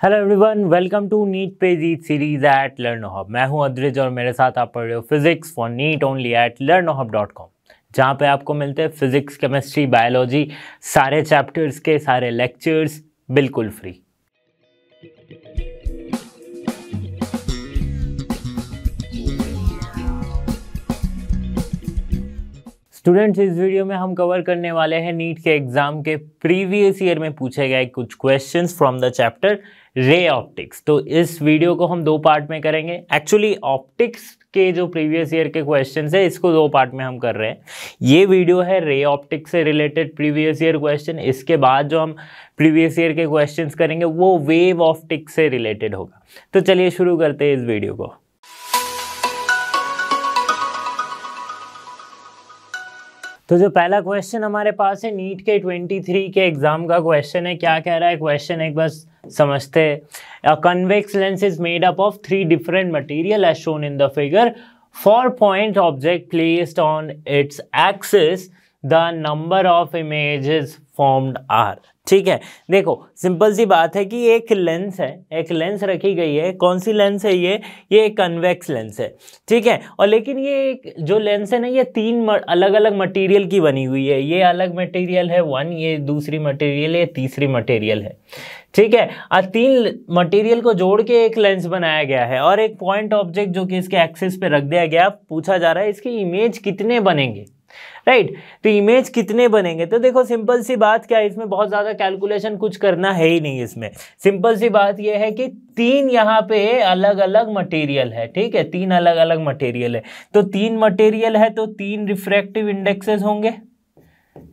Hello everyone, welcome to NEET पे जीत series eight लर्नोहब। मैं हूं अद्रिज और मेरे साथ आप पढ़ रहे हो physics for NEET only at learnohub.com, जहां पे आपको मिलते हैं फिजिक्स, केमिस्ट्री, बायोलॉजी, सारे चैप्टर्स के सारे लेक्चर्स बिल्कुल फ्री। स्टूडेंट्स, इस वीडियो में हम कवर करने वाले हैं नीट के एग्जाम के प्रीवियस ईयर में पूछे गए कुछ questions from the chapter ray optics. तो इस वीडियो को हम दो पार्ट में करेंगे। एक्चुअली ऑप्टिक्स के जो प्रीवियस ईयर के क्वेश्चंस है इसको दो पार्ट में हम कर रहे हैं। ये वीडियो है रे ऑप्टिक्स से रिलेटेड प्रीवियस ईयर क्वेश्चन। इसके बाद जो हम प्रीवियस ईयर के क्वेश्चंस करेंगे वो वेव ऑप्टिक्स से रिलेटेड होगा। तो चलिए शुरू करते हैं इस वीडियो को। तो जो पहला क्वेश्चन हमारे पास है नीट के 23 के एग्जाम का क्वेश्चन है। क्या कह रहा है क्वेश्चन, एक बस समझते हैं। A convex lens is made up of 3 different material as shown in the figure. For point object placed on its axis the number of images formed are. ठीक है, देखो सिंपल सी बात है कि एक लेंस है, एक लेंस रखी गई है। कौन सी लेंस है ये एक कन्वेक्स लेंस है। ठीक है, और लेकिन ये एक जो लेंस है ना, ये 3 अलग अलग मटेरियल की बनी हुई है। ये अलग मटेरियल है 1, ये दूसरी मटेरियल है, तीसरी मटेरियल है। ठीक है, और 3 मटेरियल को जोड़ के एक लेंस बनाया गया है और एक पॉइंट ऑब्जेक्ट जो कि इसके एक्सिस पे रख दिया गया। पूछा जा रहा है इसकी इमेज कितने बनेंगे, राइट। तो इमेज कितने बनेंगे, तो देखो सिंपल सी बात क्या है, इसमें बहुत ज्यादा कैलकुलेशन कुछ करना है ही नहीं। इसमें सिंपल सी बात यह है कि 3 यहाँ पे अलग अलग मटेरियल है। ठीक है, 3 अलग अलग मटेरियल है। तो 3 मटेरियल है तो 3 रिफ्रैक्टिव इंडेक्सेस होंगे,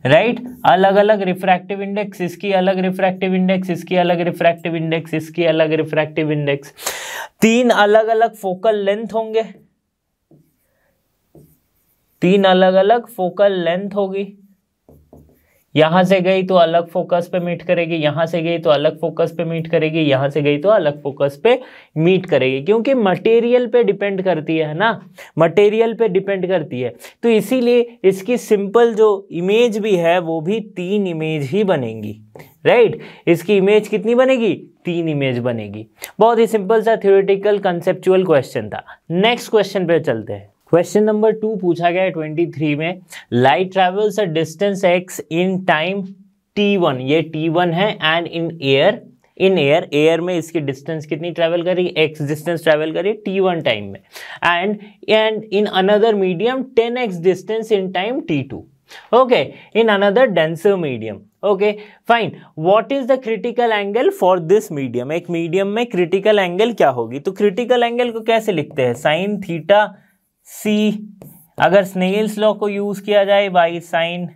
राइट। अलग अलग रिफ्रैक्टिव इंडेक्स, इसकी अलग रिफ्रैक्टिव इंडेक्स, इसकी अलग रिफ्रैक्टिव इंडेक्स, इसकी अलग रिफ्रैक्टिव इंडेक्स। 3 अलग अलग फोकल लेंथ होंगे, 3 अलग अलग फोकल लेंथ होगी। यहां से गई तो अलग फोकस पे मीट करेगी, यहां से गई तो अलग फोकस पे मीट करेगी, यहां से गई तो अलग फोकस पे मीट करेगी, क्योंकि मटेरियल पे डिपेंड करती है ना, मटेरियल पे डिपेंड करती है। तो इसीलिए इसकी सिंपल जो इमेज भी है वो भी 3 इमेज ही बनेंगी, राइट। इसकी इमेज कितनी बनेगी, 3 इमेज बनेगी। बहुत ही सिंपल सा थ्योरेटिकल कंसेप्चुअल क्वेश्चन था। नेक्स्ट क्वेश्चन पे चलते हैं। क्वेश्चन नंबर 2 पूछा गया है 23 में। Light travels a distance x in time t1, ये t1 है, एंड इन एयर में इसकी डिस्टेंस कितनी ट्रेवल करी, x डिस्टेंस ट्रेवल करी t1 टाइम में, and in another medium 10x distance in time t2, okay, in another denser medium. Okay fine, what is the critical angle for this medium. एक medium में critical angle क्या होगी, तो critical angle को कैसे लिखते हैं, साइन थीटा C, अगर स्नेल्स लॉ को यूज किया जाए by sine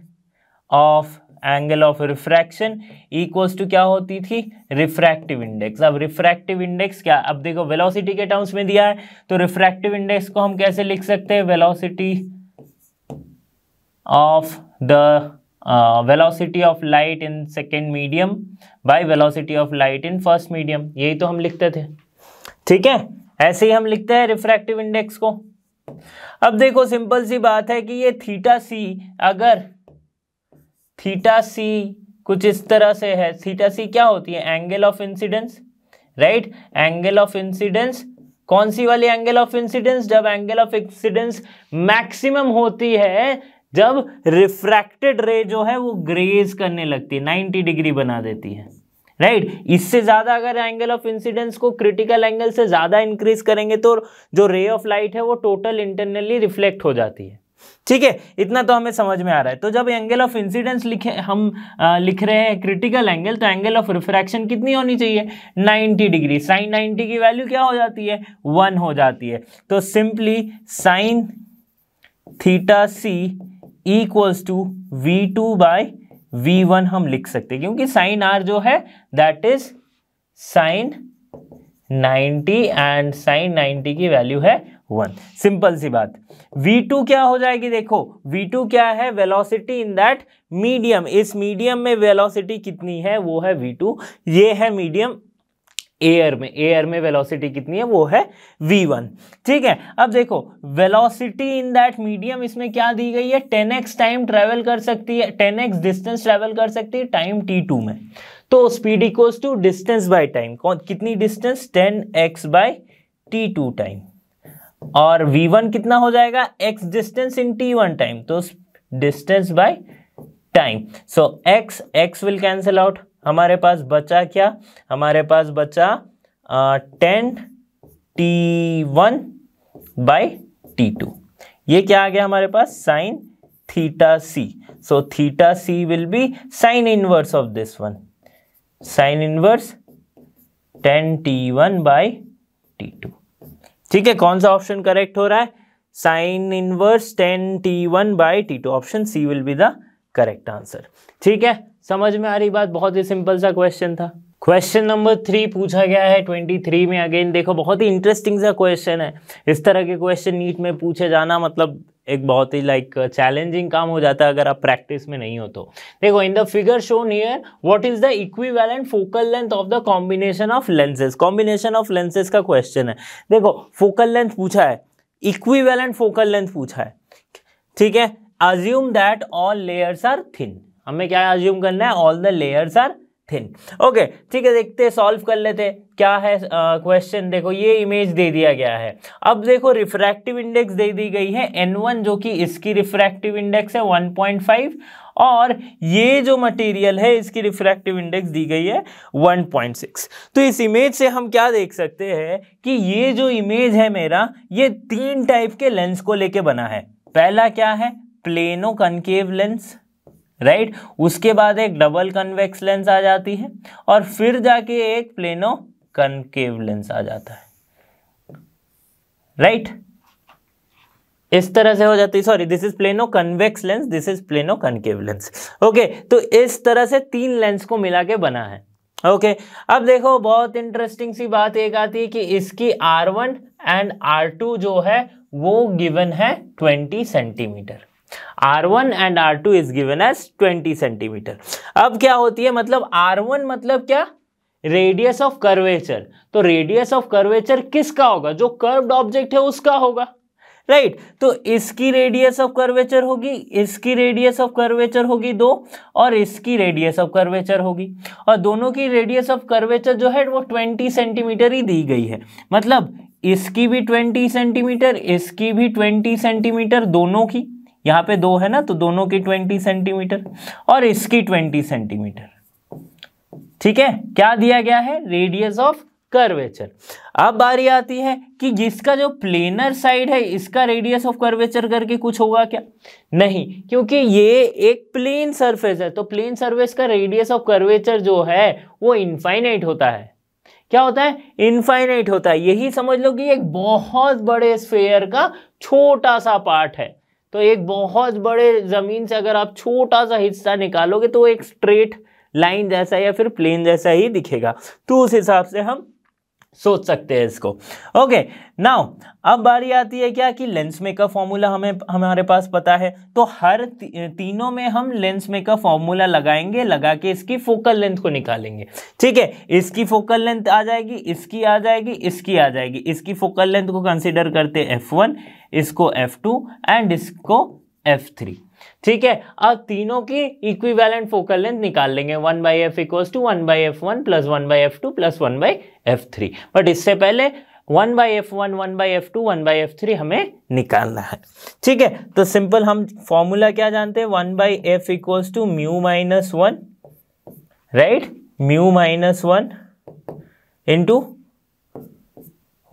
of angle of refraction equals to क्या होती थी, रिफ्रैक्टिव इंडेक्स। अब रिफ्रैक्टिव इंडेक्स क्या, अब देखो वेलोसिटी के टर्म्स में दिया है तो रिफ्रैक्टिव इंडेक्स को हम कैसे लिख सकते हैं, velocity of light in second medium by velocity of light in first medium, यही तो हम लिखते थे। ठीक है, ऐसे ही हम लिखते हैं रिफ्रैक्टिव इंडेक्स को। अब देखो सिंपल सी बात है कि ये थीटा सी, अगर थीटा सी कुछ इस तरह से है, थीटा सी क्या होती है, angle of incidence, right. Angle of incidence, कौन सी वाली एंगल ऑफ इंसिडेंस, जब एंगल ऑफ इंसिडेंस मैक्सिमम होती है जब रिफ्रैक्टेड रे जो है वो ग्रेज करने लगती है, 90 डिग्री बना देती है, राइट। इससे ज्यादा अगर एंगल ऑफ इंसिडेंस को क्रिटिकल एंगल से ज्यादा इंक्रीज करेंगे तो जो रे ऑफ लाइट है वो टोटल इंटरनली रिफ्लेक्ट हो जाती है। ठीक है, इतना तो हमें समझ में आ रहा है। तो जब एंगल ऑफ इंसिडेंस लिख रहे हैं क्रिटिकल एंगल, तो एंगल ऑफ रिफ्रैक्शन कितनी होनी चाहिए, 90 डिग्री। साइन 90 की वैल्यू क्या हो जाती है, 1 हो जाती है। तो simply sine theta C equals to V2 by V1 हम लिख सकते हैं, क्योंकि साइन R जो है that is sine 90 and sine 90 की वैल्यू है 1। सिंपल सी बात। V2 क्या हो जाएगी, देखो V2 क्या है, वेलोसिटी इन दैट मीडियम। इस मीडियम में वेलोसिटी कितनी है, वो है V2। ये है मीडियम एयर में वेलोसिटी कितनी है, वो है v1। ठीक है, अब देखो वेलोसिटी इन दैट मीडियम इसमें क्या दी गई है, 10x टाइम ट्रेवल कर सकती है, 10x डिस्टेंस ट्रेवल कर सकती है टाइम t2 में। तो speed equals to distance by time, कितनी distance 10x by t2 time, और v1 कितना हो जाएगा x distance in t1 time, तो distance by time. So x will cancel out, हमारे पास बचा क्या, हमारे पास बचा 10t1 बाय t2, ये क्या आ गया हमारे पास sine theta C. So theta C will be sine inverse of this one, sine inverse 10t1 by t2। ठीक है, कौन सा ऑप्शन करेक्ट हो रहा है, sine inverse 10t1 by t2, option C will be the correct answer. ठीक है, समझ में आ रही बात, बहुत ही सिंपल सा क्वेश्चन था। क्वेश्चन नंबर 3 पूछा गया है 23 में। अगेन देखो बहुत ही इंटरेस्टिंग सा क्वेश्चन है, इस तरह के क्वेश्चन नीट में पूछे जाना मतलब एक बहुत ही चैलेंजिंग काम हो जाता है अगर आप प्रैक्टिस में नहीं हो तो। देखो इन the figure shown here what is the equivalent focal length of the combination of lenses, combination of lenses का क्वेश्चन है। देखो फोकल लेंथ पूछा है, इक्विवेलेंट फोकल लेंथ पूछा है, ठीक है। Assume that all layers are thin, हमें क्या अज्यूम करना है, all the layers are thin. Okay ठीक है, देखते सॉल्व कर लेते क्या है क्वेश्चन। देखो ये इमेज दे दिया गया है, अब देखो रिफ्रैक्टिव इंडेक्स दे दी गई है n1 जो कि इसकी रिफ्रैक्टिव इंडेक्स है 1.5, और ये जो मटेरियल है इसकी रिफ्रैक्टिव इंडेक्स दी गई है 1.6। तो इस इमेज से हम क्या देख सकते हैं कि ये जो इमेज है मेरा, ये 3 टाइप के लेंस को लेके बना है। पहला क्या है, प्लेनो कनकेव लेंस, राइट, उसके बाद एक डबल कन्वेक्स लेंस आ जाती है, और फिर जाके एक प्लेनो कनकेव लेंस आ जाता है, राइट, इस तरह से हो जाती है। Sorry, this is plano convex lens, this is plano concave lens. Okay, तो इस तरह से 3 लेंस को मिला के बना है। ओके अब देखो बहुत इंटरेस्टिंग सी बात एक आती है कि इसकी R1 एंड R2 जो है वो गिवन है 20 centimetre. R1 and R2 is given as 20 centimetre. अब क्या होती है, मतलब R1 मतलब क्या, रेडियस ऑफ कर्वेचर। तो रेडियस ऑफ कर्वेचर किसका होगा, जो कर्व्ड ऑब्जेक्ट है उसका होगा, राइट। तो इसकी रेडियस ऑफ कर्वेचर होगी, इसकी रेडियस ऑफ कर्वेचर होगी 2, और इसकी रेडियस ऑफ कर्वेचर होगी, और दोनों की रेडियस ऑफ कर्वेचर जो है वो 20 सेंटीमीटर ही दी गई है। मतलब इसकी भी 20 सेंटीमीटर, इसकी भी 20 सेंटीमीटर, दोनों की, यहाँ पे 2 है ना, तो दोनों की 20 सेंटीमीटर, और इसकी 20 सेंटीमीटर। ठीक है, क्या दिया गया है, रेडियस ऑफ कर्वेचर। अब बारी आती है कि जिसका जो प्लेनर साइड है इसका रेडियस ऑफ कर्वेचर करके कुछ होगा क्या, नहीं, क्योंकि ये एक प्लेन सरफेस है, तो प्लेन सरफेस का रेडियस ऑफ कर्वेचर जो है वो इनफाइनाइट होता है। क्या होता है, इनफाइनाइट होता है। यही समझ लो कि एक बहुत बड़े स्फेयर का छोटा सा पार्ट है, तो एक बहुत बड़े जमीन से अगर आप छोटा सा हिस्सा निकालोगे तो एक स्ट्रेट लाइन जैसा या फिर प्लेन जैसा ही दिखेगा। तो उस हिसाब से हम सोच सकते हैं इसको। ओके नाउ अब बारी आती है क्या कि लेंस मेकर फॉर्मूला हमारे पास पता है, तो हर तीनों में हम लेंस मेकर फॉर्मूला लगाएंगे, लगा के इसकी फोकल लेंथ को निकालेंगे। ठीक है, इसकी फोकल लेंथ आ जाएगी, इसकी आ जाएगी, इसकी आ जाएगी। इसकी फोकल लेंथ को कंसीडर करते F1, इसको F2 एंड इसको F3। ठीक है, अब तीनों की इक्विवेलेंट फोकल लेंथ निकाल लेंगे। 1/f equals to 1/f1 plus 1/f2 plus 1/f3। But इससे पहले 1/f1, 1/f2, 1/f3 हमें निकालना है। ठीक है, तो सिंपल हम फॉर्मूला क्या जानते हैं, 1/f equals to mu minus 1, right, mu minus 1 into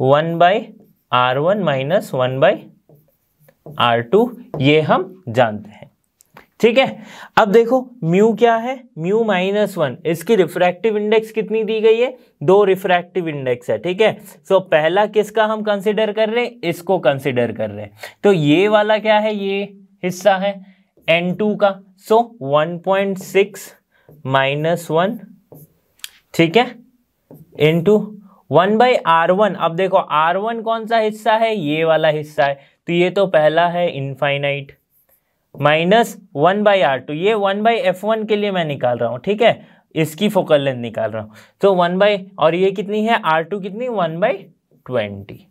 1/r1 minus 1/r2, ये हम जानते हैं। ठीक है, अब देखो म्यू क्या है, म्यू माइनस 1, इसकी रिफ्रैक्टिव इंडेक्स कितनी दी गई है, 2 रिफ्रैक्टिव इंडेक्स है। ठीक है, सो पहला किसका हम कंसिडर कर रहे हैं, इसको कंसिडर कर रहे हैं, तो ये वाला क्या है, ये हिस्सा है n2 का, सो 1.6 माइनस 1, ठीक है, इंटू 1/r1। अब देखो r1 कौन सा हिस्सा है, ये वाला हिस्सा है, तो ये तो पहला है इनफाइनाइट, माइनस 1/r2, ये 1/f1 के लिए मैं निकाल रहा हूँ। ठीक है, इसकी फोकल लेंथ निकाल रहा हूँ, तो 1/ और ये कितनी है, r2 कितनी, 1/20।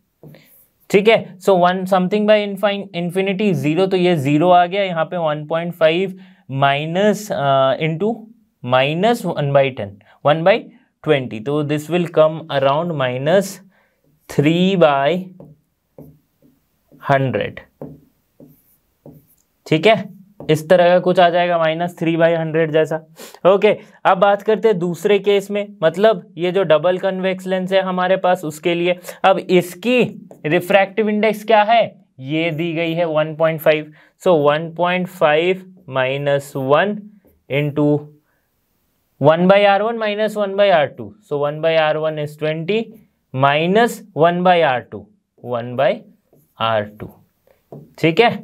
ठीक है, सो 1 समथिंग बाय इन्फिनिटी 0, तो ये 0 आ गया, यहाँ पे 1.5 माइनस इंटू माइनस 1/10, 1/20, तो दिस विल कम अराउंड -3/100। ठीक है, इस तरह का कुछ आ जाएगा, -3/100 जैसा। ओके, अब बात करते हैं दूसरे केस में, मतलब ये जो डबल कन्वेक्स लेंस है हमारे पास उसके लिए। अब इसकी रिफ्रैक्टिव इंडेक्स क्या है, ये दी गई है 1.5, सो 1.5 - 1 into 1/R1 - 1/R2, so 1/R1 is 20 minus 1/R2 1/R2। ठीक है,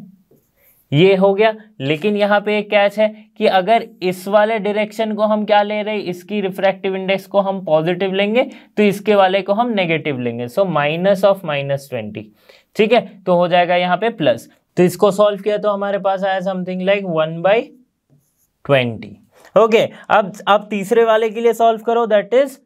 ये हो गया। लेकिन यहाँ पे एक कैच है कि अगर इस वाले डायरेक्शन को हम क्या ले रहे हैं, इसकी रिफ्रैक्टिव इंडेक्स को हम पॉजिटिव लेंगे तो इसके वाले को हम नेगेटिव लेंगे, सो माइनस ऑफ -20। ठीक है, तो हो जाएगा यहाँ पे प्लस। तो इसको सॉल्व किया तो हमारे पास आया समथिंग लाइक 1/20। ओके, अब तीसरे वाले के लिए सॉल्व करो, दैट इज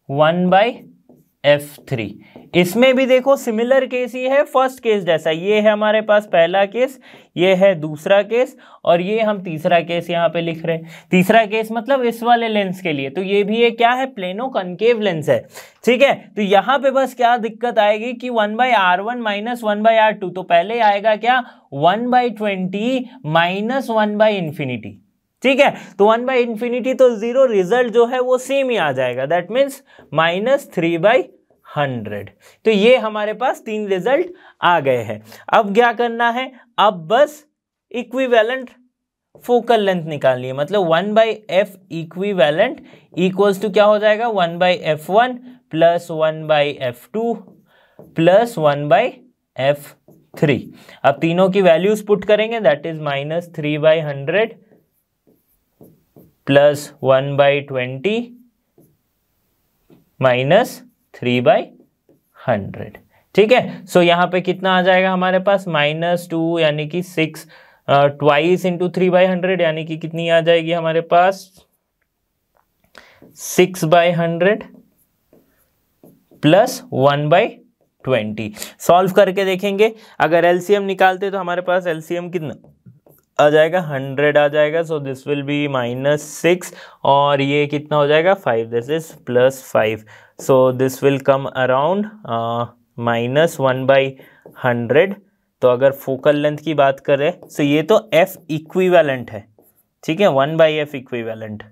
1/f3। इसमें भी देखो सिमिलर केस ही है फर्स्ट केस जैसा। ये है हमारे पास पहला केस, ये है दूसरा केस, और ये हम तीसरा केस यहाँ पे लिख रहे हैं। तीसरा केस मतलब इस वाले लेंस के लिए, तो ये भी एक क्या है, प्लेनो कनकेव लेंस है। ठीक है, तो यहाँ पे बस क्या दिक्कत आएगी कि 1/R1 - 1/R2, तो पहले आएगा क्या 1/20 माइनस 1/∞। ठीक है, तो 1/∞ तो जीरो, रिजल्ट जो है वो सेम ही आ जाएगा, दैट मीन्स -3/100। तो ये हमारे पास 3 रिजल्ट आ गए हैं। अब क्या करना है, अब बस इक्विवेलेंट फोकल लेंथ निकालनी है, मतलब 1/f इक्विवेलेंट इक्वल्स टू क्या हो जाएगा, 1/f1 plus 1/f2 plus 1/f3। अब तीनों की वैल्यूज पुट करेंगे, दैट इज -3/100 प्लस 1/20 माइनस 3/100। ठीक है, सो यहाँ पे कितना आ जाएगा हमारे पास, -2 यानी कि 6 ट्वाइस इंटू 3/100 यानी कि कितनी आ जाएगी हमारे पास 6/100 प्लस 1/20। सॉल्व करके देखेंगे, अगर एलसीएम निकालते तो हमारे पास एलसीएम कितना आ जाएगा, 100 आ जाएगा, सो दिस विल बी -6, और ये कितना हो जाएगा 5, this is +5, so this will come around -1/100। तो अगर फोकल लेंथ की बात करें तो ये तो f इक्विवेलेंट है। ठीक है, 1/f इक्विवेलेंट।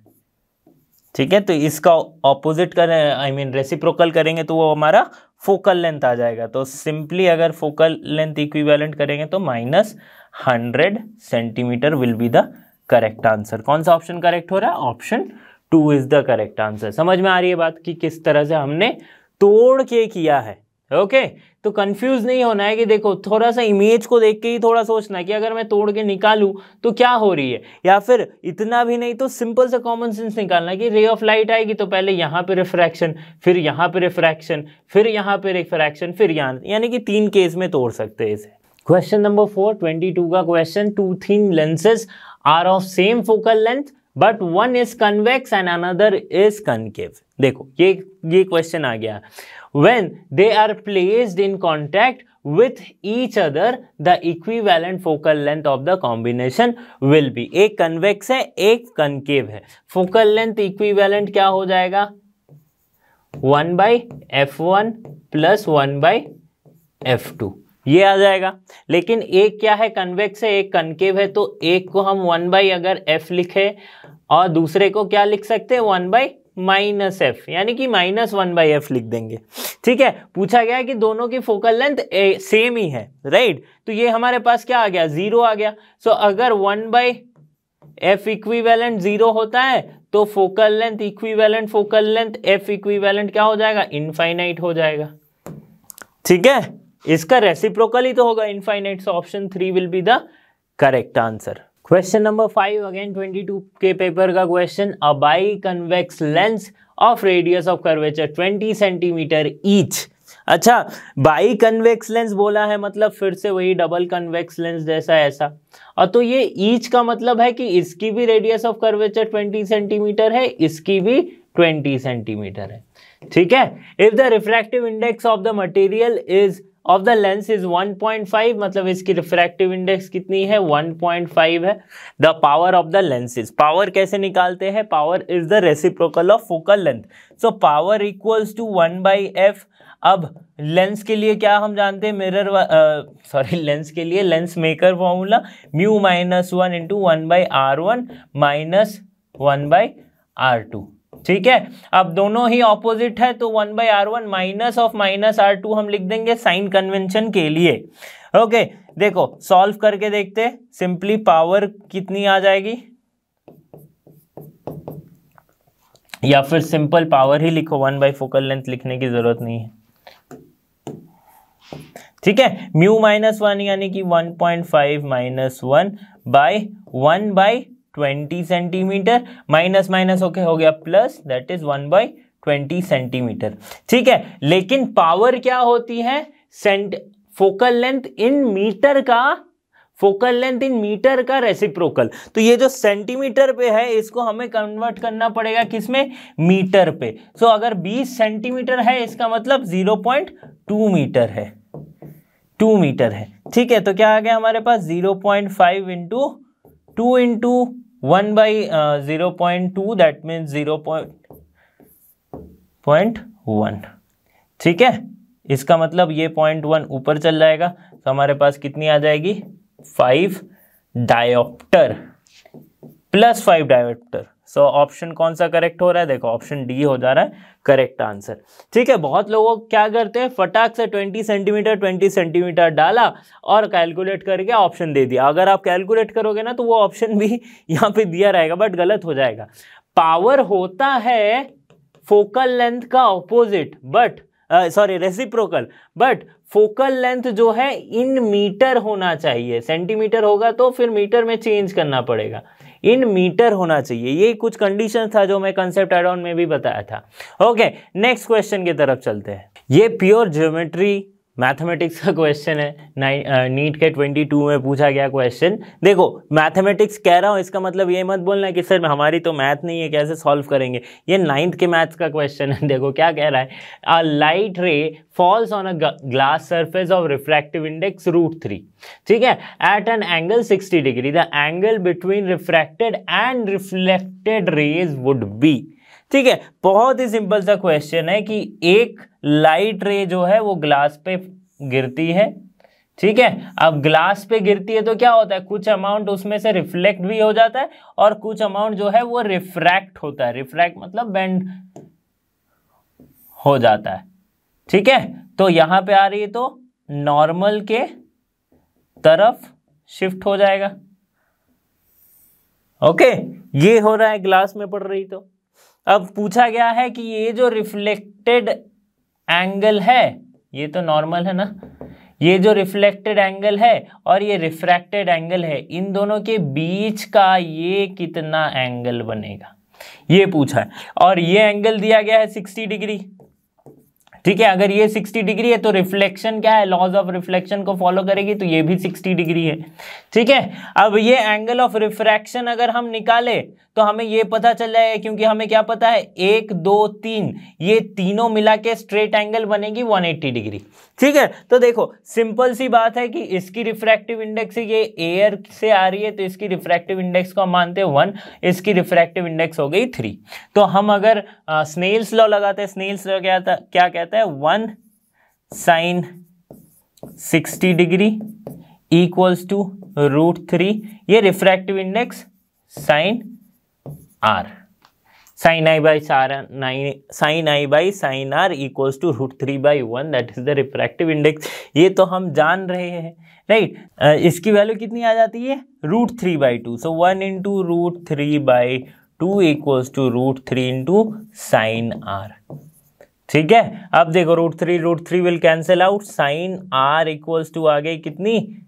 ठीक है, तो इसका ऑपोजिट करें, आई मीन रेसिप्रोकल करेंगे तो वो हमारा फोकल लेंथ आ जाएगा। तो सिंपली अगर फोकल लेंथ इक्विवेलेंट करेंगे तो -100 centimetre will be the correct answer. कौन सा ऑप्शन करेक्ट हो रहा है, option 2 is the correct answer. समझ में आ रही है बात कि किस तरह से हमने तोड़ के किया है। ओके, तो कंफ्यूज नहीं होना है कि देखो थोड़ा सा इमेज को देख के ही थोड़ा सोचना है कि अगर मैं तोड़ के निकालूं तो क्या हो रही है, या फिर इतना भी नहीं तो सिंपल सा कॉमन सेंस निकालना है कि रे ऑफ लाइट आएगी तो पहले यहाँ पे रिफ्रैक्शन, फिर यहाँ पे रिफ्रैक्शन, फिर यहाँ पे रिफ्रैक्शन, फिर यहाँ, यानी कि 3 केस में तोड़ सकते हैं इसे। क्वेश्चन नंबर 4, 22 का question, 2 thin lenses are of same focal length but one is convex and another is concave। देखो ये क्वेश्चन आ गया, when they are placed in contact with each other the equivalent focal length of the combination will be। एक convex है, एक concave है, focal length equivalent क्या हो जाएगा 1/f1 प्लस 1/f2 ये आ जाएगा। लेकिन एक क्या है, कन्वेक्स है, एक कनकेव है, तो एक को हम 1/ अगर f लिखे और दूसरे को क्या लिख सकते हैं 1/-f, यानी कि -1/f लिख देंगे। ठीक है, पूछा गया है कि दोनों की फोकल लेंथ सेम ही है, राइट, तो ये हमारे पास क्या आ गया 0 आ गया। सो अगर 1/f इक्विवेलेंट 0 होता है तो focal length equivalent focal length f equivalent क्या हो जाएगा, इनफाइनाइट हो जाएगा। ठीक है, इसका रेसिप्रोकल ही तो होगा infinite, so option 3 will be the correct answer. Question number 5 again 22 के पेपर का question, a by convex lens of radius of curvature 20 centimetre each. अच्छा, बाई कन्वेक्स लेंस बोला है, मतलब फिर से वही डबल कन्वेक्स लेंस जैसा ऐसा, और तो ये ईच का मतलब है कि इसकी भी रेडियस ऑफ कर्वेचर 20 सेंटीमीटर है, इसकी भी 20 सेंटीमीटर है। ठीक है, if the refractive index of the material is of the lens is 1.5, मतलब इसकी रिफ्रैक्टिव इंडेक्स कितनी है 1.5 है। The power of the lenses, power कैसे निकालते हैं, power is the reciprocal of focal length, so power equals to 1/f। अब lens के लिए क्या हम जानते हैं, लेंस के लिए lens maker formula mu -1 into 1/r1 minus 1/r2, ठीक है। अब दोनों ही ऑपोजिट है तो 1/r1 माइनस ऑफ -r2 हम लिख देंगे साइन कन्वेंशन के लिए। ओके देखो सॉल्व करके देखते हैं, सिंपली पावर कितनी आ जाएगी, या फिर सिंपल पावर ही लिखो, 1 फोकल लेंथ लिखने की जरूरत नहीं है, ठीक है। म्यू -1 यानी कि 1.5 -1 by 1/20 centimetre, minus minus okay हो गया प्लस, दैट इज 1/20 सेंटीमीटर, ठीक है। लेकिन पावर क्या होती है, फोकल लेंथ इन मीटर का, फोकल लेंथ इन मीटर का रेसिप्रोकल। तो ये जो सेंटीमीटर पे है इसको हमें कन्वर्ट करना पड़ेगा किसमें, मीटर पे। सो अगर 20 सेंटीमीटर है इसका मतलब 0.2 मीटर है, 2 मीटर है, ठीक है। तो क्या आ गया हमारे पास 0.5 इंटू 2 इंटू 1/0.2, दैट मीन्स 0.1, ठीक है। इसका मतलब ये 0.1 ऊपर चल जाएगा, तो हमारे पास कितनी आ जाएगी 5 dioptre plus 5 dioptre. So option कौन सा करेक्ट हो रहा है, देखो ऑप्शन डी हो जा रहा है करेक्ट आंसर, ठीक है। बहुत लोग क्या करते हैं, फटाक से 20 सेंटीमीटर डाला और कैलकुलेट करके ऑप्शन दे दिया। अगर आप कैलकुलेट करोगे ना तो वो ऑप्शन भी यहाँ पे दिया रहेगा बट गलत हो जाएगा। पावर होता है फोकल लेंथ का opposite, but reciprocal, but focal length जो है इन मीटर होना चाहिए, सेंटीमीटर होगा तो फिर मीटर में चेंज करना पड़ेगा, इन मीटर होना चाहिए। ये कुछ कंडीशन था जो मैं कंसेप्ट एड ऑन में भी बताया था। ओके नेक्स्ट क्वेश्चन की तरफ चलते हैं। ये प्योर ज्योमेट्री मैथमेटिक्स का क्वेश्चन है, नीट के 22 में पूछा गया क्वेश्चन। देखो मैथमेटिक्स कह रहा हूँ इसका मतलब ये मत बोलना कि सर हमारी तो मैथ नहीं है कैसे सॉल्व करेंगे, ये 9th के मैथ्स का क्वेश्चन है। देखो क्या कह रहा है, a light ray falls on a glass surface of refractive index √3, ठीक है, at an angle 60 degree, the angle between refracted and reflected rays would be, ठीक है। बहुत ही सिंपल सा क्वेश्चन है कि एक लाइट रे जो है वो ग्लास पे गिरती है, ठीक है। अब ग्लास पे गिरती है तो क्या होता है, कुछ अमाउंट उसमें से रिफ्लेक्ट भी हो जाता है और कुछ अमाउंट जो है वो रिफ्रैक्ट होता है, रिफ्रैक्ट मतलब बेंड हो जाता है, ठीक है। तो यहां पे आ रही है तो नॉर्मल के तरफ शिफ्ट हो जाएगा। ओके ये हो रहा है ग्लास में पड़ रही। तो अब पूछा गया है कि ये जो रिफ्लेक्टेड एंगल है, ये तो नॉर्मल है ना, ये जो रिफ्लेक्टेड एंगल है और ये रिफ्रैक्टेड एंगल है, इन दोनों के बीच का ये कितना एंगल बनेगा, ये पूछा है। और ये एंगल दिया गया है 60 डिग्री, ठीक है। अगर ये 60 डिग्री है तो रिफ्लेक्शन क्या है, लॉज ऑफ रिफ्लेक्शन को फॉलो करेगी, तो ये भी 60 डिग्री है, ठीक है। अब ये एंगल ऑफ रिफ्रैक्शन अगर हम निकाले तो हमें ये पता चल जाएगा, क्योंकि हमें क्या पता है 1 2 3 ये तीनों मिला के स्ट्रेट एंगल बनेगी 180 डिग्री, ठीक है। तो देखो सिंपल सी बात है कि इसकी रिफ्रैक्टिव इंडेक्स ये एयर से आ रही है तो इसकी रिफ्रैक्टिव इंडेक्स को हम मानते हैं 1, इसकी रिफ्रैक्टिव इंडेक्स हो गई 3। तो हम अगर स्नेल्स लॉ लगाते हैं, स्नेल्स लॉ क्या कहता है, 1 sin 60 डिग्री इक्वल्स टू √3, ये refractive index sin r, sin i by sin r equals to √3/1, that is the refractive index. ये तो हम जान रहे हैं, राइट। इसकी वैल्यू कितनी आ जाती है √3/2, so 1 into √3/2 equals to √3 into sin r, ठीक है। अब देखो √3 will cancel out, sin r equals to आ गई कितनी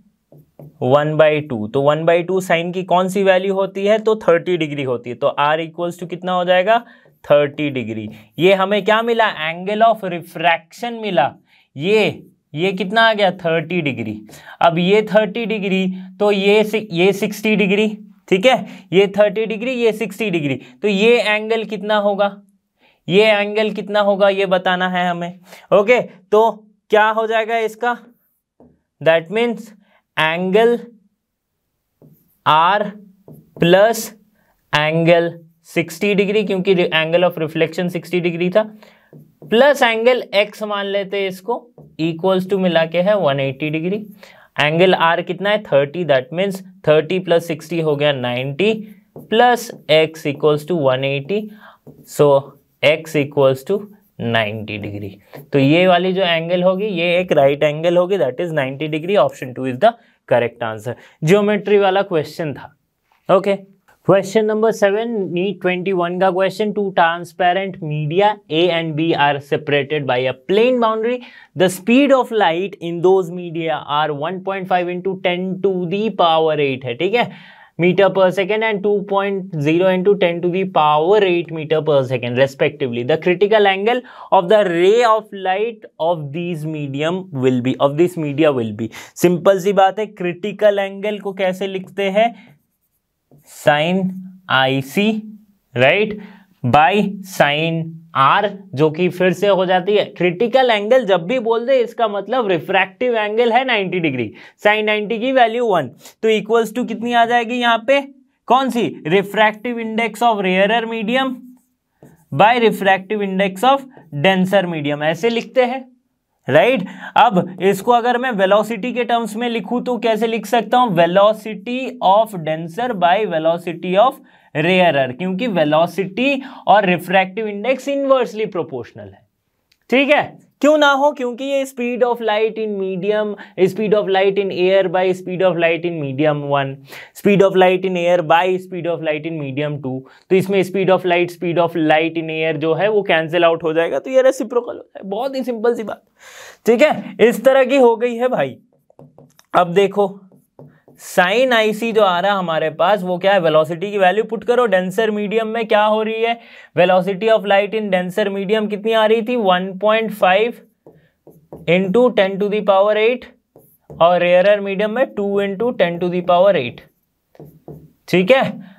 1/2, तो 1/2 साइन की कौन सी वैल्यू होती है, तो 30 डिग्री होती है, तो r इक्वल्स टू कितना हो जाएगा 30 डिग्री। ये हमें क्या मिला, एंगल ऑफ रिफ्रैक्शन मिला, ये कितना आ गया 30 डिग्री। अब ये 30 डिग्री तो ये 60 डिग्री, ठीक है, ये 30 डिग्री ये 60 डिग्री, तो ये एंगल कितना होगा, ये एंगल कितना होगा ये बताना है हमें। ओके तो क्या हो जाएगा इसका that means angle R plus angle 60 degree, क्योंकि एंगल ऑफ रिफ्लेक्शन 60 डिग्री था, प्लस एंगल X मान लेते हैं इसको, इक्वल्स टू मिला के है 180 डिग्री। एंगल R कितना है 30, दैट मीन्स 30 प्लस 60 हो गया 90, plus X equals to 180, so X equals to 90 degree. तो ये वाली जो एंगल होगी ये एक राइट एंगल होगी, that is 90 degree. Option 2 is the correct answer. Geometry वाला क्वेश्चन था। ओके, क्वेश्चन नंबर 7, नीट 21 का क्वेश्चन। Two transparent media A and B are separated by a plane boundary. The speed of light in those media are 1.5 into 10 to the power 8 है, ठीक है, meter per second, and 2.0 into 10 to the power 8 meter per second respectively. The critical angle of the ray of light of this medium will be, of this media will be. Simple सी बात है, critical angle को कैसे लिखते हैं, sine IC right by sine R, जो कि फिर से हो जाती है क्रिटिकल एंगल। जब भी बोल दे इसका मतलब रिफ्रैक्टिव एंगल है 90 डिग्री, साइन 90 की वैल्यू 1, तो इक्वल्स टू कितनी आ जाएगी यहाँ पे, कौन सी, refractive index of rarer medium by refractive index of denser medium, ऐसे लिखते हैं राइट। अब इसको अगर मैं वेलोसिटी के टर्म्स में लिखूं तो कैसे लिख सकता हूं, velocity of denser by velocity of rarer, क्योंकि वेलोसिटी और रिफ्रैक्टिव इंडेक्स इनवर्सली प्रोपोर्शनल है, ठीक है, क्यों ना हो, क्योंकि ये speed of light in medium, speed of light in air by speed of light in medium 1, speed of light in air by speed of light in medium 2, तो इसमें speed of light in air जो है वो cancel out हो जाएगा, तो ये reciprocal होता है। बहुत ही सिंपल सी बात, ठीक है, इस तरह की हो गई है भाई। अब देखो साइन IC जो आ रहा है हमारे पास वो क्या है, वेलोसिटी की वैल्यू पुट करो, डेंसर मीडियम में क्या हो रही है, velocity of light in denser medium कितनी आ रही थी, 1.5 इंटू 10 टू दी पावर 8, और रेयरर मीडियम में 2 इंटू 10 टू दी पावर 8, ठीक है।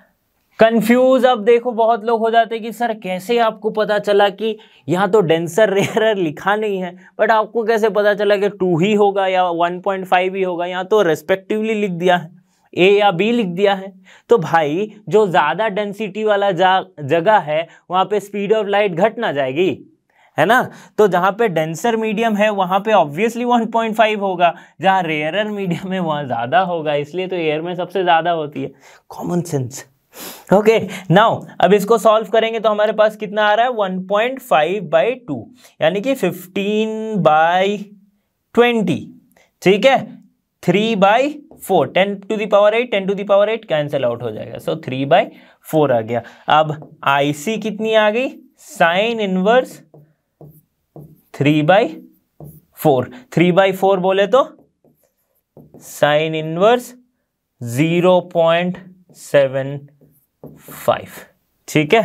कंफ्यूज अब देखो बहुत लोग हो जाते हैं कि सर कैसे आपको पता चला कि यहाँ तो डेंसर रेयरर लिखा नहीं है, बट आपको कैसे पता चला कि 2 ही होगा या 1.5 ही होगा, यहाँ तो रेस्पेक्टिवली लिख दिया है, A या B लिख दिया है। तो भाई जो ज़्यादा डेंसिटी वाला जगह है वहाँ पे स्पीड ऑफ लाइट घट ना जाएगी, है ना, तो जहाँ पे डेंसर मीडियम है वहाँ पे ऑब्वियसली 1.5 होगा, जहाँ रेयरर मीडियम है वहाँ ज़्यादा होगा, इसलिए तो एयर में सबसे ज़्यादा होती है, कॉमन सेंस। ओके, नाउ अब इसको सॉल्व करेंगे तो हमारे पास कितना आ रहा है, 1.5/2 यानी कि 15/20, ठीक है, 3/4, 10 to the power 8, 10 to the power 8 cancel out हो जाएगा, सो 3/4 आ गया। अब IC कितनी आ गई, साइन इनवर्स 3/4, 3/4 बोले तो साइन इनवर्स 0.75, ठीक है,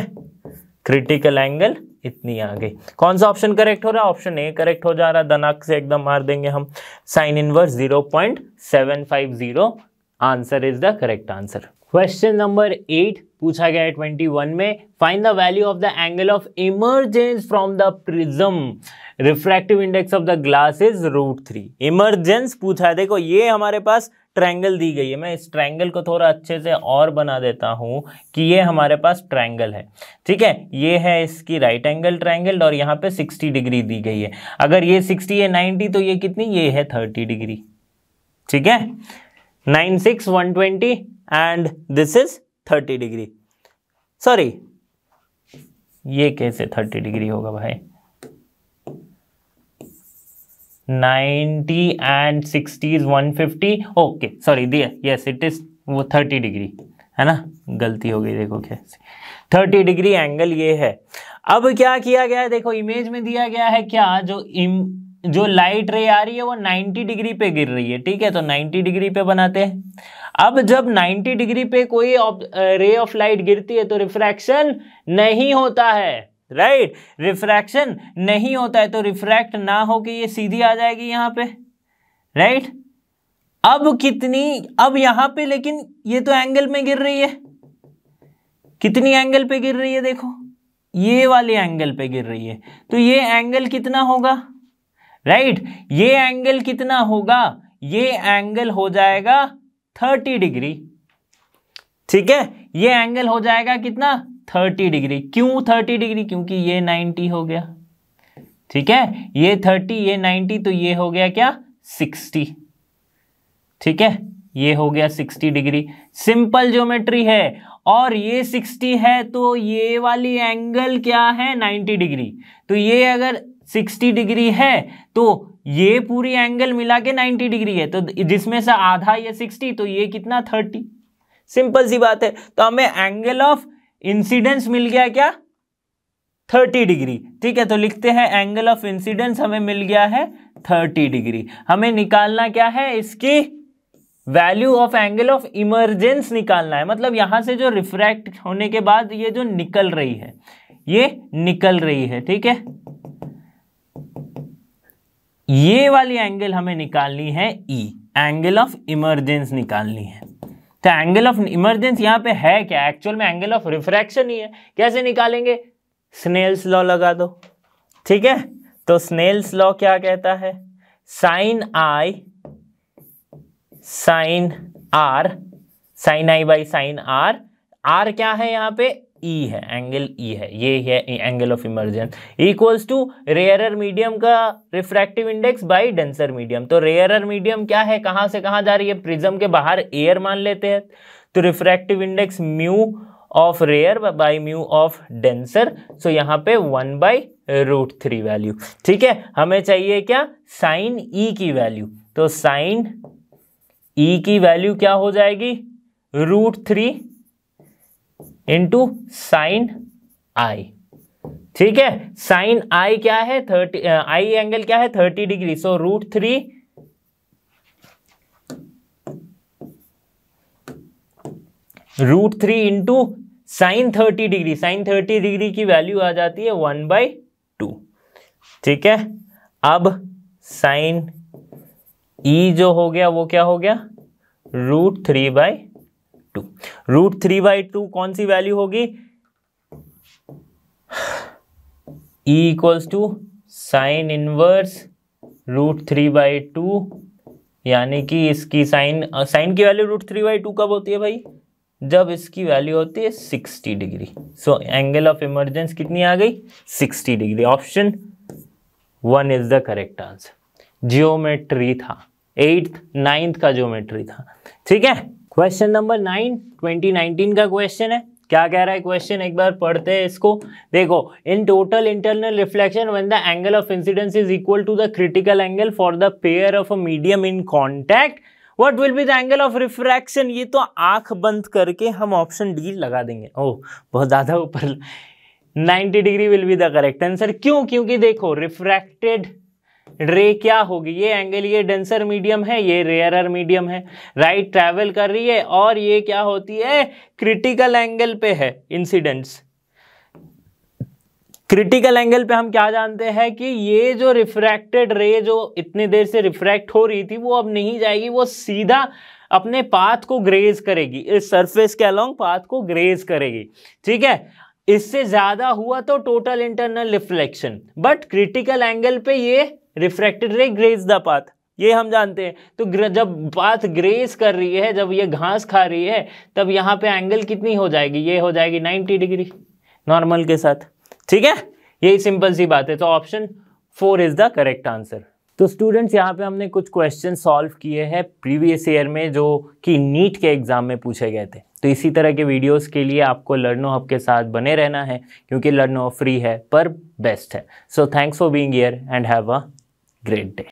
क्रिटिकल एंगल इतनी आ गई। कौन सा ऑप्शन करेक्ट हो रहा है, ऑप्शन A करेक्ट हो जा रहा है, दनाक से एकदम मार देंगे हम, sine inverse 0.750 answer is the correct answer. Question number 8 पूछा गया है 21 में, find the value of the angle of emergence from the prism, refractive index of the glass is √3। Emergence पूछा है, देखो ये हमारे पास ट्रायंगल दी गई है, मैं इस ट्रायंगल को थोड़ा अच्छे से और बना देता हूं कि ये हमारे पास ट्रायंगल है, ठीक है, ये है इसकी राइट एंगल ट्रायंगल और यहाँ पे 60 डिग्री दी गई है। अगर ये 60 है 90 तो ये कितनी, ये है 30 डिग्री, ठीक है, 9, 6, 120 and this is 30 degree. Sorry, ये कैसे 30 डिग्री होगा भाई, 90 and 60 is 150, ओके सॉरी दिया, यस इट इज वो 30 डिग्री है ना, गलती हो गई, देखो कैसे 30 डिग्री एंगल ये है। अब क्या किया गया है, देखो इमेज में दिया गया है क्या, जो लाइट रे आ रही है वो 90 डिग्री पे गिर रही है, ठीक है, तो 90 डिग्री पे बनाते हैं। अब जब 90 डिग्री पे कोई रे ऑफ लाइट गिरती है तो रिफ्रैक्शन नहीं होता है, राइट, रिफ्रैक्शन नहीं होता है, तो रिफ्रैक्ट ना हो के ये सीधी आ जाएगी यहाँ पे, राइट। अब कितनी, अब यहाँ पे लेकिन ये तो एंगल में गिर रही है, कितनी एंगल पे गिर रही है, देखो ये वाले एंगल पे गिर रही है, तो ये एंगल कितना होगा, राइट, ये एंगल कितना होगा, ये एंगल हो जाएगा 30 डिग्री। ठीक है, ये एंगल हो जाएगा कितना 30 डिग्री। क्यों 30 डिग्री? क्योंकि ये 90 हो गया। ठीक है, ये 30 ये 90 तो ये हो गया क्या 60। ठीक है, ये हो गया 60 डिग्री। सिंपल ज्योमेट्री है और ये 60 है तो ये वाली एंगल क्या है 90 डिग्री। तो ये अगर 60 डिग्री है तो ये पूरी एंगल मिला के 90 डिग्री है, तो जिसमें से आधा ये 60 तो ये कितना 30। सिंपल सी बात है। तो हमें एंगल ऑफ इंसिडेंस मिल गया क्या 30 डिग्री। ठीक है, तो लिखते हैं एंगल ऑफ इंसिडेंस हमें मिल गया है 30 डिग्री। हमें निकालना क्या है, इसकी value of angle of emergence निकालना है। मतलब यहां से जो रिफ्रैक्ट होने के बाद ये जो निकल रही है, ये निकल रही है। ठीक है, ये वाली एंगल हमें निकालनी है ई, एंगल ऑफ इमर्जेंस निकालनी है। तो एंगल ऑफ इमर्जेंस यहां पे है क्या, एक्चुअल में एंगल ऑफ रिफ्रैक्शन ही है। कैसे निकालेंगे, स्नेल्स लॉ लगा दो। ठीक है, तो स्नेल्स लॉ क्या कहता है, sine I sine R, sine I by sine R, R क्या है यहाँ पे ई है, एंगल ई है, ये है angle of emergence, equals to rarer medium का refractive index by denser medium. तो रेयरर मीडियम क्या है, कहां से कहां जा रही है, प्रिज्म के बाहर एयर मान लेते हैं, तो refractive index mu of rare by mu of denser. So यहाँ पे 1/√3 वैल्यू। ठीक है, हमें चाहिए क्या, साइन ई की वैल्यू। तो साइन ई की वैल्यू क्या हो जाएगी, √3 इंटू साइन आई। ठीक है, साइन आई क्या है 30, आई एंगल क्या है 30 degree. So √3 into sine 30 degree, sine 30 degree की वैल्यू आ जाती है 1/2। ठीक है, अब साइन ई जो हो गया वो क्या हो गया, √3/2। √3/2 कौन सी वैल्यू होगी, E equals to sine inverse √3/2, यानी कि इसकी साइन की वैल्यू √3/2 कब होती है भाई, जब इसकी वैल्यू होती है 60 degree. So angle of emergence कितनी आ गई 60 degree. Option 1 is the correct answer. Geometry था, 8th 9th का ज्योमेट्री था। ठीक है, क्वेश्चन नंबर 9 2019 का क्वेश्चन है। क्या कह रहा है क्वेश्चन, एक बार पढ़ते हैं इसको। देखो, in total internal reflection when the angle of incidence is equal to the critical angle for the pair of a medium in contact, what will be the angle of refraction. ये तो आंख बंद करके हम ऑप्शन डी लगा देंगे। ओह, बहुत ज्यादा ऊपर, 90 degree will be the correct answer. क्यों, क्योंकि देखो रिफ्रैक्टेड रे क्या होगी, ये एंगल, ये डेंसर मीडियम है, ये रेयरर मीडियम है, राइट, ट्रैवल कर रही है, और ये क्या होती है क्रिटिकल एंगल पे है इंसिडेंट्स। क्रिटिकल एंगल पे हम क्या जानते हैं कि ये जो रिफ्रैक्टेड रे जो इतनी देर से रिफ्रैक्ट हो रही थी वो अब नहीं जाएगी, वो सीधा अपने पाथ को ग्रेज करेगी, इस सरफेस के अलोंग पाथ को ग्रेज करेगी। ठीक है, इससे ज्यादा हुआ तो total internal reflection, but critical angle पे ये रिफ्रैक्टेड रे ग्रेज द पाथ, ये हम जानते हैं। तो जब पाथ ग्रेज कर रही है, जब ये घास खा रही है, तब यहाँ पे एंगल कितनी हो जाएगी, ये हो जाएगी 90 डिग्री नॉर्मल के साथ। ठीक है, यही सिंपल सी बात है। तो option 4 is the correct answer. तो स्टूडेंट्स, यहाँ पे हमने कुछ क्वेश्चन सॉल्व किए हैं प्रीवियस ईयर में जो कि नीट के एग्जाम में पूछे गए थे। तो इसी तरह के वीडियोस के लिए आपको लर्नो हब के साथ बने रहना है, क्योंकि लर्नो फ्री है पर बेस्ट है। So thanks for being here and have a great day.